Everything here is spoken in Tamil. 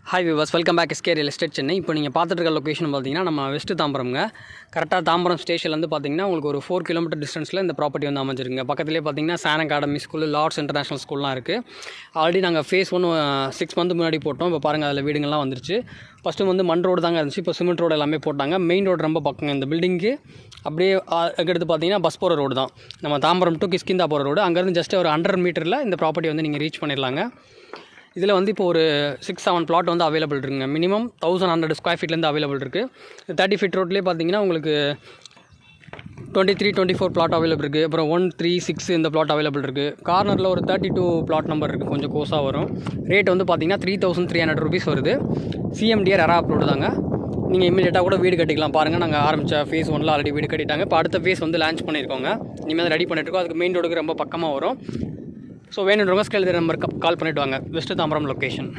Hi viewers, welcome back SK real estate Chennai. இப்போ நீங்கள் பார்த்துட்டு இருக்க லொக்கேஷன் பார்த்தீங்கன்னா நம்ம வெஸ்ட் தாம்பரம்ங்க. கரெக்டாக தாம்பரம் ஸ்டேஷன்லேருந்து பார்த்தீங்கன்னா உங்களுக்கு ஒரு 4 கிலோமீட்டர் டிஸ்டன்ஸில் இந்த ப்ராப்பர்ட்டி வந்து அமைஞ்சிருங்க. பக்கத்துலேயே பார்த்தீங்கன்னா சான் அகாடமி ஸ்கூல், லார்ட்ஸ் இன்டர்நேஷனல் ஸ்கூல்லாம் இருக்குது. ஆல்ரெடி நாங்கள் ஃபேஸ் 1 6 மந்த் முன்னாடி போட்டோம். இப்போ பாருங்கள் அதில் வீடுங்கள்லாம் வந்துருச்சு. ஃபஸ்ட்டு வந்து மண் ரோடு தாங்க இருந்துச்சு, இப்போ சிமெண்ட் ரோடு எல்லாமே போட்டாங்க. மெயின் ரோடு ரொம்ப பக்கங்க இந்த பில்டிங்க்கு. அப்படியே அதுக்கடுத்து பார்த்தீங்கன்னா பஸ் போகிற ரோடு தான், நம்ம தாம்பரம் டு கிஷ்கிந்தா போகிற ரோடு. அங்கேருந்து ஜஸ்ட் ஒரு 100 மீட்டரில் இந்த ப்ராப்பர்ட்டி வந்து நீங்கள் ரீச் பண்ணிடலாங்க. இதில் வந்து இப்போ ஒரு 6-7 பிளாட் வந்து அவைலபிள் இருக்குங்க. மினிமம் 1100 ஸ்கொயர் ஃபீட்லேருந்து அவைலபிள் இருக்குது. 30 ஃபீட் ரோட்லேயே பார்த்தீங்கன்னா உங்களுக்கு 23-24 பிளாட் அவைலபிள் இருக்குது. அப்புறம் 1-3-6 இந்த பிளாட் அவைலபிள் இருக்குது. கார்னரில் ஒரு 32 பிளாட் நம்பர் இருக்குது, கொஞ்சம் கோஸாக வரும். ரேட் வந்து பார்த்தீங்கன்னா 3300 ருபீஸ் வருது. சிஎம்டிஆர் எரா அப்ரோடு தாங்க. நீங்கள் இமீடியட்டாக கூட வீடு கட்டிக்கலாம். பாருங்கள், நாங்கள் ஆரம்பித்த ஃபேஸ் 1 ஆல்ரெடி வீடு கட்டிட்டாங்க. இப்போ அடுத்த ஃபேஸ் வந்து லான்ச் பண்ணியிருக்கோங்க. இனிமேல் ரெடி பண்ணிட்டுருக்கோம். அதுக்கு மெயின் ரோடுக்கு ரொம்ப பக்கமாக வரும். ஸோ வேணுன்றவங்க ஸ்கேல் நம்பர் கால் பண்ணிவிட்டு வாங்க. West Tambaram location.